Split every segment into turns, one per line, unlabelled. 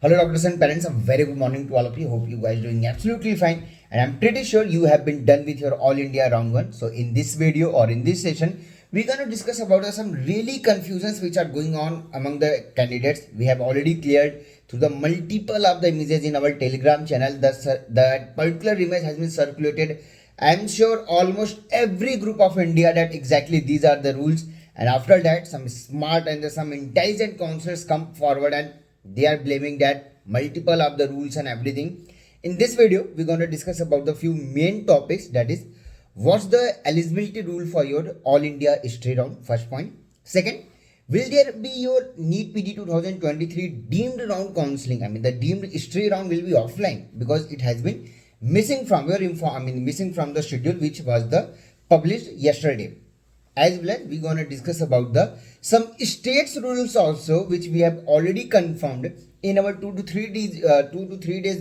Hello, doctors and parents. A very good morning to all of you. Hope you guys doing absolutely fine. And I'm pretty sure you have been done with your All India Round 1. So in this video or in this session, we're going to discuss about some really confusions which are going on among the candidates. We have already cleared through the multiple of the images in our Telegram channel. That particular image has been circulated. I'm sure almost every group of India that exactly these are the rules. And after that, some smart and some intelligent counselors come forward and they are blaming that multiple of the rules and everything. In this video, we're going to discuss about the few main topics, that is, what's the eligibility rule for your All India history round, first point. Second, will there be your NEET PG 2023 deemed round counseling? I mean, the deemed history round will be offline because it has been missing from your missing from the schedule which was the published yesterday. As well as we're going to discuss about the some states rules also, which we have already confirmed in our 2 to 3 days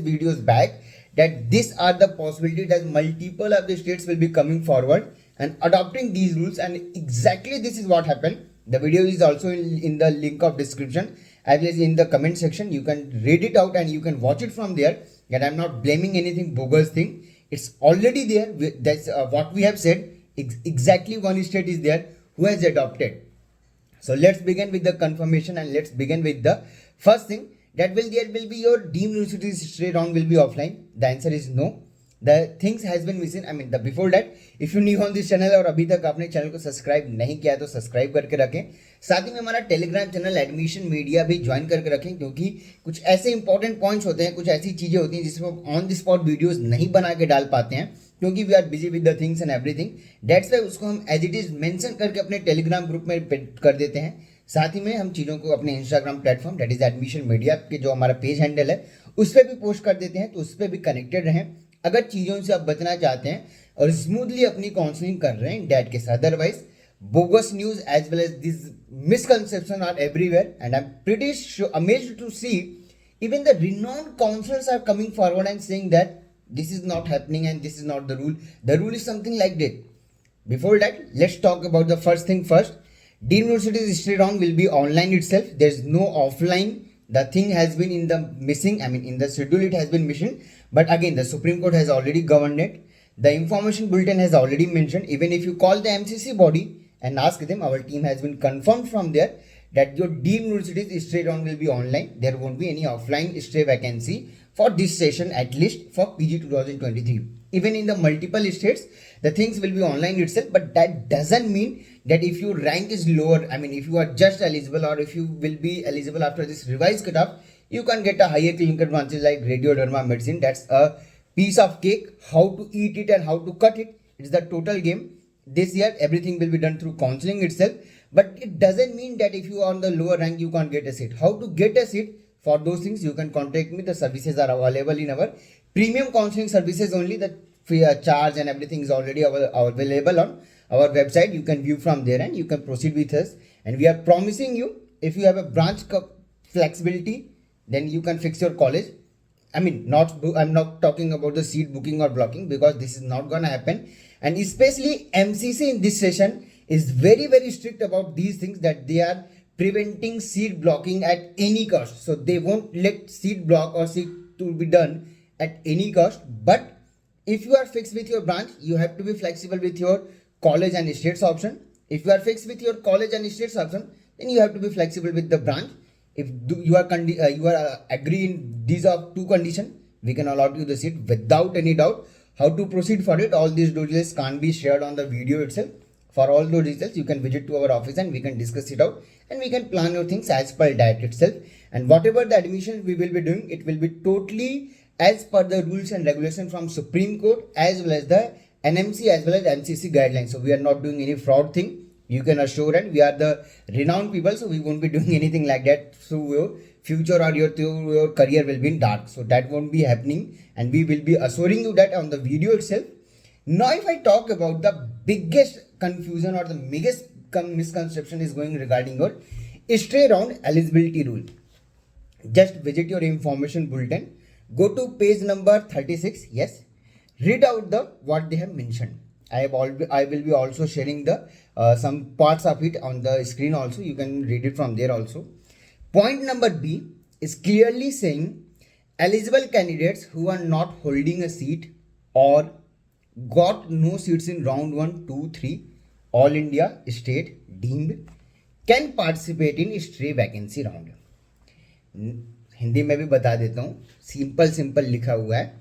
videos back, that these are the possibility that multiple of the states will be coming forward and adopting these rules, and exactly this is what happened. The video is also in the link of description as well as in the comment section. You can read it out and you can watch it from there, that I'm not blaming anything bogus thing. It's already there. That's what we have said. Exactly one state is there who has adopted. So let's begin with the confirmation and let's begin with the first thing, that there will be your deemed universities history round will be offline. The answer is no. The things has been missing. I mean, the before that, if you new on this channel और अभी तक आपने channel को subscribe नहीं किया तो subscribe करके रखें. साथ ही में हमारा टेलीग्राम चैनल एडमिशन मीडिया भी ज्वाइन करके रखें, क्योंकि कुछ ऐसे इंपॉर्टेंट पॉइंट्स होते हैं, कुछ ऐसी चीजें होती हैं जिसमें ऑन द स्पॉट वीडियोस नहीं बना के डाल पाते हैं, क्योंकि we are busy with the things and everything. That's why उसको हम एज इट इज मेंशन करके अपने टेलीग्राम ग्रुप में कर देते हैं. साथ ही में हम चीज़ों को अपने Instagram platform that is admission media के जो हमारा पेज हैंडल है उस पर भी पोस्ट कर देते हैं, तो उस पर भी कनेक्टेड रहें अगर चीज़ों से आप बचना चाहते हैं और स्मूथली अपनी काउंसलिंग कर रहे हैं डैट के साथ. Otherwise bogus news as well as this misconception are everywhere, and I am pretty amazed to see even the renowned counselors are coming forward and saying that this is not happening and this is not the rule. The rule is something like that. Before that, let's talk about the first thing first. Deemed University's history round will be online itself. There's no offline. The thing has been in the missing. I mean, in the schedule it has been missing. But again, the Supreme Court has already governed it. The information bulletin has already mentioned. Even if you call the MCC body and ask them, our team has been confirmed from there that your deemed university's history round will be online. There won't be any offline history vacancy for this session, at least for PG 2023. Even in the multiple states, the things will be online itself, but that doesn't mean that if your rank is lower, I mean, if you are just eligible or if you will be eligible after this revised cutoff, you can get a higher clinical branches like radioderma medicine. That's a piece of cake. How to eat it and how to cut it, it's the total game. This year, everything will be done through counseling itself. But it doesn't mean that if you are on the lower rank, you can't get a seat. How to get a seat? For those things, you can contact me. The services are available in our premium counseling services only. The free charge and everything is already available on our website. You can view from there and you can proceed with us. And we are promising you, if you have a branch flexibility, then you can fix your college. I mean, I'm not talking about the seat booking or blocking, because this is not going to happen. And especially MCC in this session is very, very strict about these things, that they are preventing seat blocking at any cost. So they won't let seat block or seat to be done at any cost. But if you are fixed with your branch, you have to be flexible with your college and states option. If you are fixed with your college and states option, then you have to be flexible with the branch. If you are agreeing these are two conditions, we can allot you the seat without any doubt. How to proceed for it, all these details can't be shared on the video itself. For all those details, you can visit to our office and we can discuss it out and we can plan your things as per that itself. And whatever the admissions we will be doing, it will be totally as per the rules and regulations from Supreme Court as well as the NMC as well as MCC guidelines. So we are not doing any fraud thing. You can assure, and we are the renowned people, so we won't be doing anything like that. So your future or your career will be in dark. So that won't be happening, and we will be assuring you that on the video itself. Now, if I talk about the biggest confusion or the biggest misconception is going regarding your history round eligibility rule, just visit your information bulletin. Go to page number 36. Yes, read out the what they have mentioned. I will be also sharing the some parts of it on the screen also. You can read it from there also. Point number B, is clearly saying eligible candidates who are not holding a seat or got no seats in round 1, 2, 3 all India state deemed can participate in stray vacancy round. Hindi में भी बता देता हूँ, simple लिखा हुआ है,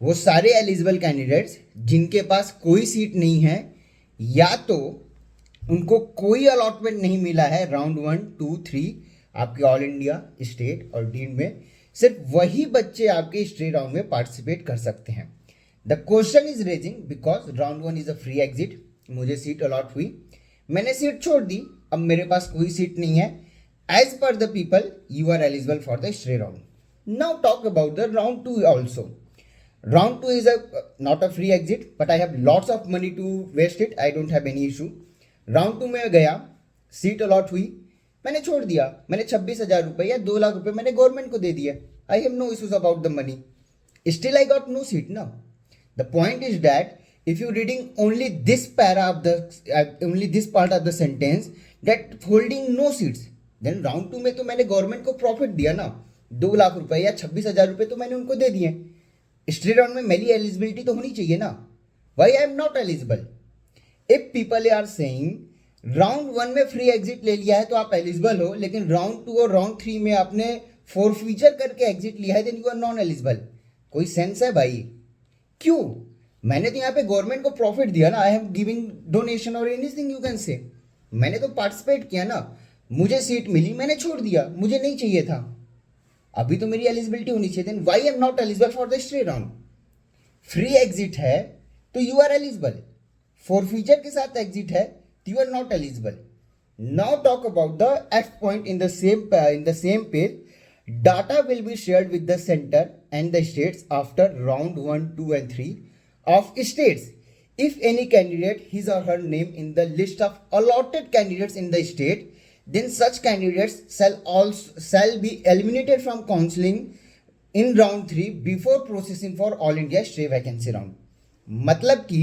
वो सारे एलिजिबल कैंडिडेट्स जिनके पास कोई सीट नहीं है या तो उनको कोई अलॉटमेंट नहीं मिला है राउंड 1, 2, 3 आपके ऑल इंडिया स्टेट और डीम्ड में, सिर्फ वही बच्चे आपके स्ट्रे राउंड में पार्टिसिपेट कर सकते हैं. The question is raising because round 1 is a free exit. मुझे सीट अलॉट हुई, मैंने सीट छोड़ दी, अब मेरे पास कोई सीट नहीं है. As per the people you are eligible for the stray round. Now talk about the round 2 also. Round 2 is not a free exit, but I have lots of money to waste it. I don't have any issue. Round 2 में गया, seat allot हुई, मैंने छोड़ दिया, मैंने 26,000 रुपये या 2 लाख रुपये मैंने गवर्नमेंट को दे दिया. I have no issues about the money, still I got no seat ना. The point is that if you reading only this para of the only this part of the sentence that holding no seats, then round 2 में तो मैंने government को profit दिया ना. 2 लाख रुपये या 26,000 रुपये तो मैंने उनको दे दिए. स्ट्रे राउंड में मेरी एलिजिबिलिटी तो होनी चाहिए ना. Why I am not eligible? If people are saying round 1 में फ्री एग्जिट ले लिया है तो आप एलिजिबल हो, लेकिन राउंड 2 और राउंड 3 में आपने फोरफीचर करके एग्जिट लिया है, then you are non eligible. कोई सेंस है भाई? क्यों? मैंने तो यहाँ पे गवर्नमेंट को प्रॉफिट दिया ना. आई एम गिविंग डोनेशन और एनीथिंग यू कैन से. मैंने तो पार्टिसिपेट किया ना, मुझे सीट मिली, मैंने छोड़ दिया, मुझे नहीं चाहिए था. अभी तो मेरी एलिजिबिलिटी होनी चाहिए. Then why am not eligible for the stray round? Free exit है तो यू आर एलिजिबल, फोरफीचर के साथ एग्जिट है तो you are not eligible. Now talk about the F point in the same page. Data will be shared with the centre and the states after round 1, 2 and 3 of states. If any candidate his or her name in the list of allotted candidates in the state, then such candidates shall be eliminated from counseling in round 3 before processing for all India stray vacancy round. मतलब कि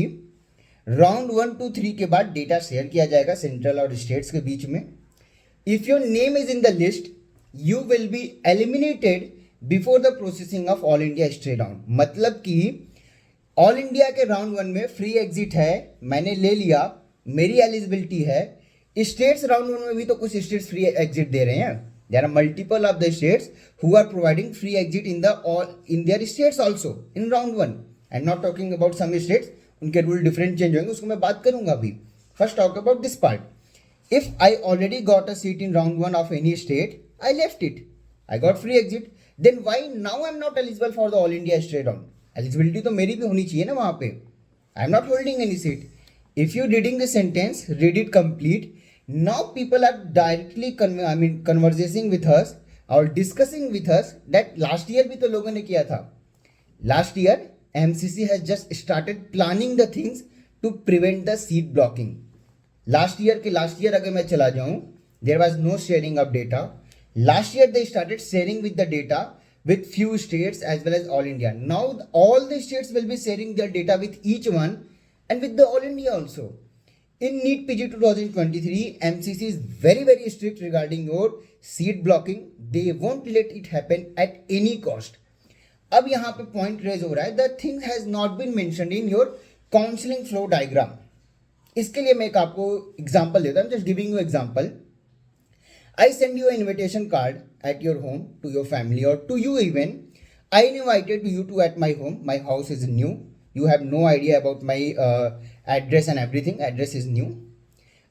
round 1, 2, 3 के बाद data share किया जाएगा central और states के बीच में. If your name is in the list you will be eliminated before the processing of all India stray round. मतलब कि ऑल इंडिया के राउंड 1 में फ्री एग्जिट है, मैंने ले लिया, मेरी एलिजिबिलिटी है. स्टेट्स राउंड 1 में भी तो कुछ स्टेट्स फ्री एग्जिट दे रहे हैं. There are multiple of the states who are providing free exit in their states also in round 1. I am not talking about some states, उनके रूल डिफरेंट चेंज होंगे, उसको मैं बात करूंगा अभी. First talk about this part. If I already got a seat in round 1 of any state, I left it, I got free exit, then why now I am not eligible for the all India stray round? Eligibility तो मेरी भी होनी चाहिए ना वहाँ पे. I am not holding any seat. If you reading the sentence, read it complete. Now people are directly conversing with us और discussing with us that last year भी तो लोगों ने किया था. Last year MCC has just started planning the things to prevent the seat blocking. Last year अगर मैं चला जाऊं, there was no sharing of data. Last year they started sharing with the data with few states as well as all India. Now all the states will be sharing their data with each one and with the all India also. In NEET PG 2023, MCC is very strict regarding your seat blocking. They won't let it happen at any cost. अब यहाँ पे point raise हो रहा है, the thing has not been mentioned in your counselling flow diagram. इसके लिए मैं एक आपको एग्जांपल देता हूँ, just giving you example. I send you invitation card at your home to your family और to you even. I invited you to at my home. My house is new. You have no idea about my address and everything. Address is new.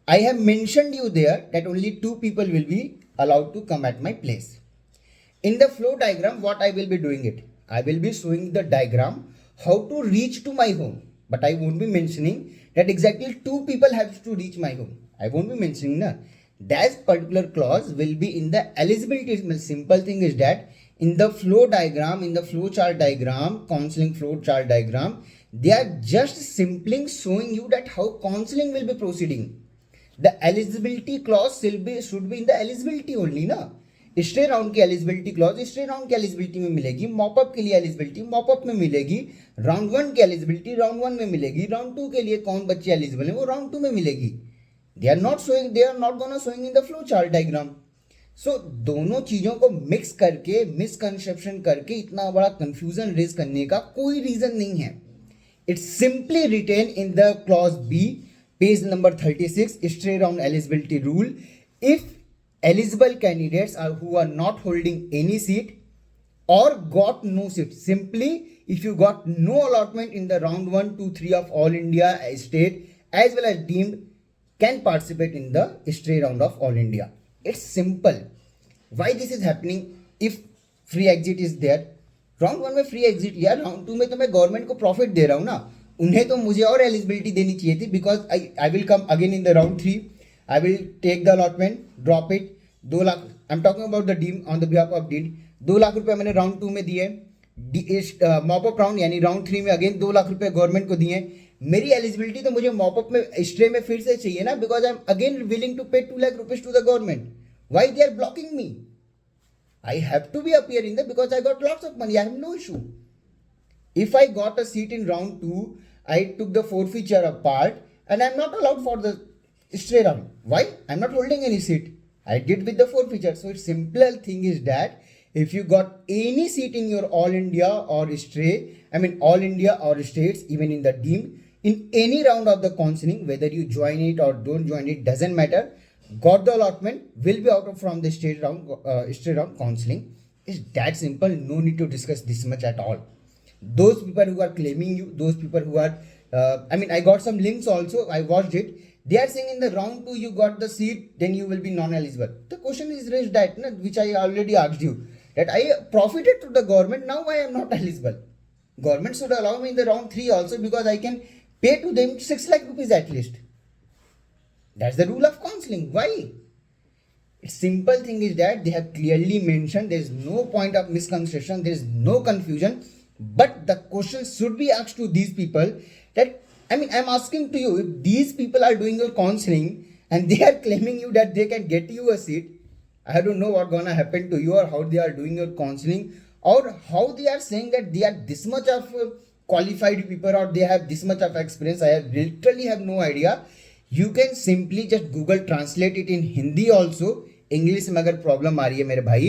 I have mentioned you there that only 2 people will be allowed to come at my place. In the flow diagram, what I will be doing it? I will be showing the diagram how to reach to my home, but I won't be mentioning that exactly 2 people have to reach my home. I won't be mentioning na. That particular clause will be in the eligibility. Simple thing is that in the flow diagram, in the flow chart diagram, counseling flow chart diagram, they are just simply showing you that how counseling will be proceeding. The eligibility clause should be in the eligibility only ना. Stray round की eligibility clause stray round की eligibility में मिलेगी, mop up के लिए eligibility mop up में मिलेगी, round 1 की एलिजिबिलिटी राउंड 1 में मिलेगी, राउंड 2 के लिए कौन बच्चे एलिजिबल है वो राउंड 2 में मिलेगी. They are not gonna showing in the flow chart diagram. So दोनों चीजों को मिक्स करके मिसकंसेप्शन करके इतना बड़ा कंफ्यूजन रेज करने का कोई रीजन नहीं है. It's simply written in the clause B, page number 36, straight round eligibility rule. If eligible candidates are who are not holding any seat or got no seat, simply if you got no allotment in the round 1, 2, 3 of All India state as well as deemed, can participate in the straight round of All India. It's simple. Why this is happening? If free exit is there, round 1 में free exit लिया, round 2 में तो मैं government को profit दे रहा हूँ ना, उन्हें तो मुझे और एलिजिबिलिटी देनी चाहिए थी. Because I will come again in the round 3, I will take the allotment, drop it. 2 lakh, I am talking about the deem on the behalf of deed. 2 lakh रुपए मैंने राउंड 2 में दिए, मॉपअप राउंड यानी राउंड 3 में again 2 lakh रुपए government को दिए. मेरी एलिजिबिलिटी तो मुझे मॉपअप में स्ट्रे में फिर से चाहिए ना, because I am again willing to pay 2 lakh rupees to the government. Why they are blocking me? I have to be appearing there because I got lots of money. I have no issue. If I got a seat in round 2, I took the forfeiture apart and I'm not allowed for the stray round. Why? I'm not holding any seat. I did with the forfeiture. So it's simple thing is that if you got any seat in your All India or stray, I mean All India or states, even in the deemed, in any round of the counseling, whether you join it or don't join it, doesn't matter. Got the allotment, will be out of from the straight round counseling. It's that simple. No need to discuss this much at all. Those people who are claiming you, those people who are, I got some links also. I watched it. They are saying in the round 2 you got the seat, then you will be non-eligible. The question is raised that, which I already asked you, that I profited to the government. Now I am not eligible. Government should allow me in the round 3 also because I can pay to them 6 lakh rupees at least. That's the rule of counseling. Why? It's simple thing is that they have clearly mentioned there is no point of misconception, there is no confusion. But the question should be asked to these people that, I'm asking to you, if these people are doing your counseling and they are claiming you that they can get you a seat, I don't know what gonna happen to you or how they are doing your counseling or how they are saying that they are this much of qualified people or they have this much of experience. I literally have no idea. You can simply just Google translate it in Hindi also. English में अगर problem आ रही है मेरे भाई,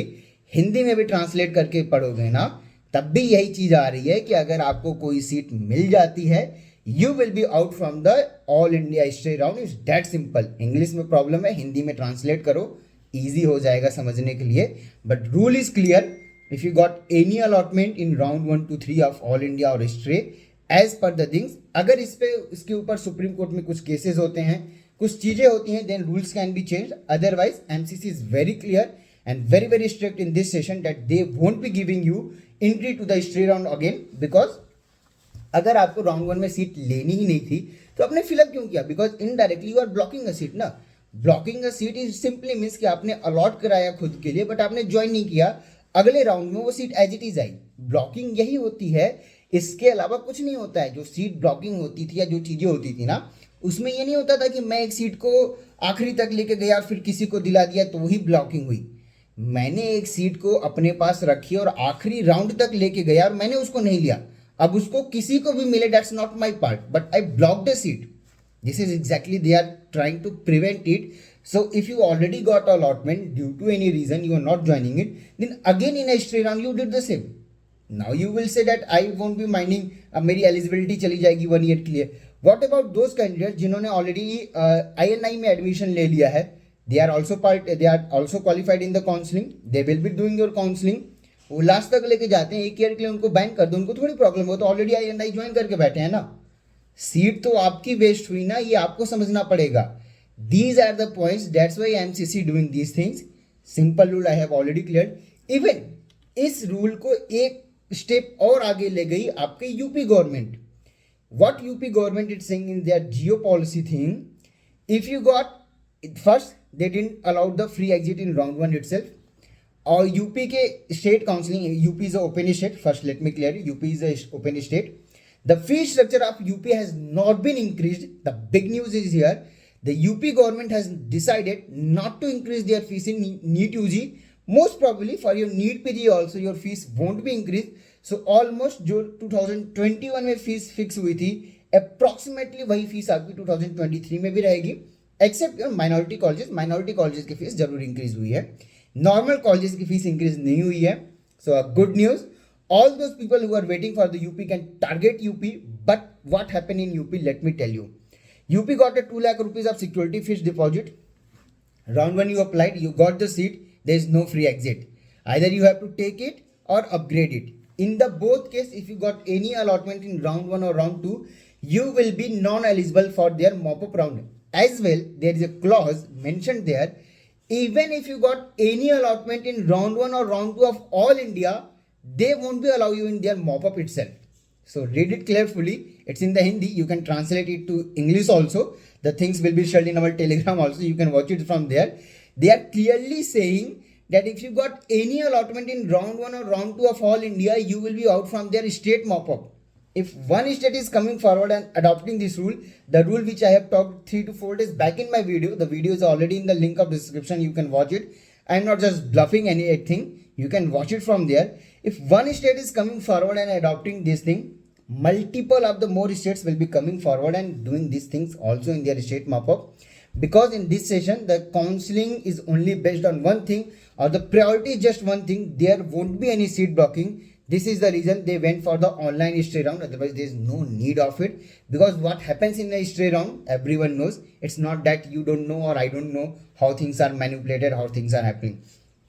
हिंदी में भी translate करके पढ़ोगे ना, तब भी यही चीज आ रही है कि अगर आपको कोई सीट मिल जाती है, you will be out from the all India stay round. Is that simple. English में प्रॉब्लम है, हिंदी में ट्रांसलेट करो, ईजी हो जाएगा समझने के लिए. But rule is clear. If you got any allotment in round 1 to 3 of all India और stray, as per the things, अगर इसके ऊपर सुप्रीम कोर्ट में कुछ केसेस होते हैं, कुछ चीजें होती हैं, then rules can be change. Otherwise MCC is very clear and very very strict in this session that they won't be giving you entry to the stray round again. Because अगर आपको round 1 में seat लेनी ही नहीं थी तो आपने fill up क्यों किया? Because indirectly you are blocking a seat ना. Blocking a seat is simply means कि आपने अलॉट कराया खुद के लिए बट आपने ज्वाइन नहीं किया, अगले राउंड में वो seat as it is I. Blocking यही होती है, इसके अलावा कुछ नहीं होता है. जो सीट ब्लॉकिंग होती थी या जो चीजें होती थी ना, उसमें ये नहीं होता था कि मैं एक सीट को आखिरी तक लेके गया और फिर किसी को दिला दिया तो वही ब्लॉकिंग हुई. मैंने एक सीट को अपने पास रखी और आखिरी राउंड तक लेके गया और मैंने उसको नहीं लिया. अब उसको किसी को भी मिले, that's not my part, but I blocked the seat. This is exactly they are trying to prevent it. So if you already got allotment due to any reason you are not joining it, then again in a straight round you did the same. Now you will say that I won't be minding, अब मेरी eligibility चली जाएगी 1 year के लिए. What about those candidates जिन्होंने already INI में admission ले लिया है? They are also qualified in the counseling. They will be doing your counseling. वो लास्ट तक लेके जाते हैं, 1 year के लिए उनको बैंक कर दो, उनको थोड़ी प्रॉब्लम हो, तो ऑलरेडी INI ज्वाइन करके बैठे हैं ना. सीट तो आपकी वेस्ट हुई ना, ये आपको समझना पड़ेगा. These are the points. That's why MCC doing these things. Simple rule I have already cleared. Even इस रूल को एक स्टेप और आगे ले गई आपके UP government. What UP government is saying in their geo policy thing, if you got first, they didn't allow the free exit in round 1 itself. और UP के state counselling, UP is open state. First let me clear, UP is open state. The fee structure of UP has not been increased. The big news is here. The UP government has decided not to increase their fees in NEET UG. Most probably for your NEET PG also your fees won't be increased. So almost जो 2021 में fees fix हुई थी, approximately वही fees आपकी 2023 में भी रहेगी, except minority colleges. Minority colleges की फीस जरूर इंक्रीज हुई है. नॉर्मल कॉलेजेस की फीस इंक्रीज नहीं हुई है. So good news, all those people who are waiting for the UP can target UP. But what happened in UP, let me tell you. UP got a 2 lakh rupees of security fees deposit. Round 1 you applied, you got the seat, there is no free exit. Either you have to take it or upgrade it. In the both case, if you got any allotment in round 1 or round 2, you will be non-eligible for their mop-up round. As well, there is a clause mentioned there, even if you got any allotment in round 1 or round 2 of all India, they won't be allow you in their mop-up itself. So read it carefully. It's in the Hindi. You can translate it to English also. The things will be shared in our Telegram also. You can watch it from there. They are clearly saying that if you got any allotment in round 1 or round 2 of all India, you will be out from their state mop-up. If one state is coming forward and adopting this rule, the rule which I have talked 3 to 4 days back in my video, the video is already in the link of description. You can watch it. I'm not just bluffing anything. You can watch it from there. If one state is coming forward and adopting this thing, multiple of the more states will be coming forward and doing these things also in their state mop-up. Because in this session, the counseling is only based on one thing, or the priority is just one thing. There won't be any seat blocking. This is the reason they went for the online history round. Otherwise, there is no need of it. Because what happens in the history round, everyone knows. It's not that you don't know or I don't know how things are manipulated, how things are happening.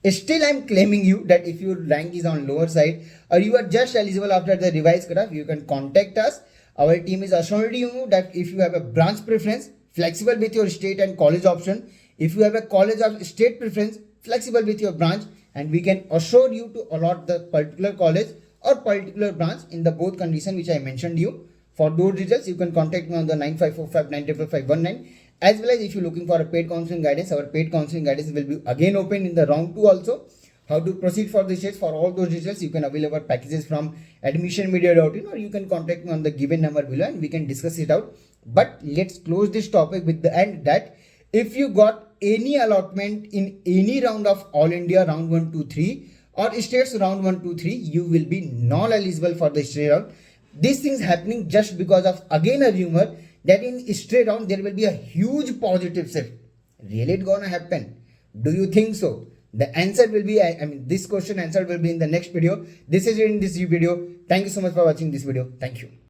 Still, I'm claiming you that if your rank is on lower side or you are just eligible after the revised cutoff, you can contact us. Our team is assuring you that if you have a branch preference, flexible with your state and college option. If you have a college or state preference, flexible with your branch, and we can assure you to allot the particular college or particular branch in the both condition which I mentioned you. For those details, you can contact me on the 9545 As well as if you're looking for a paid counseling guidance, our paid counseling guidance will be again open in the round 2 also. How to proceed for the states, for all those details, you can avail our packages from admissionmedia.in, or you can contact me on the given number below and we can discuss it out. But let's close this topic with the end that if you got any allotment in any round of all India round 1, 2, 3 or states round 1, 2, 3, you will be non-eligible for the state round. These things happening just because of again a rumor that in straight round there will be a huge positive shift. Really it gonna happen? Do you think so? The answer will be, I mean this question answer will be in the next video. This is in this video. Thank you so much for watching this video. Thank you.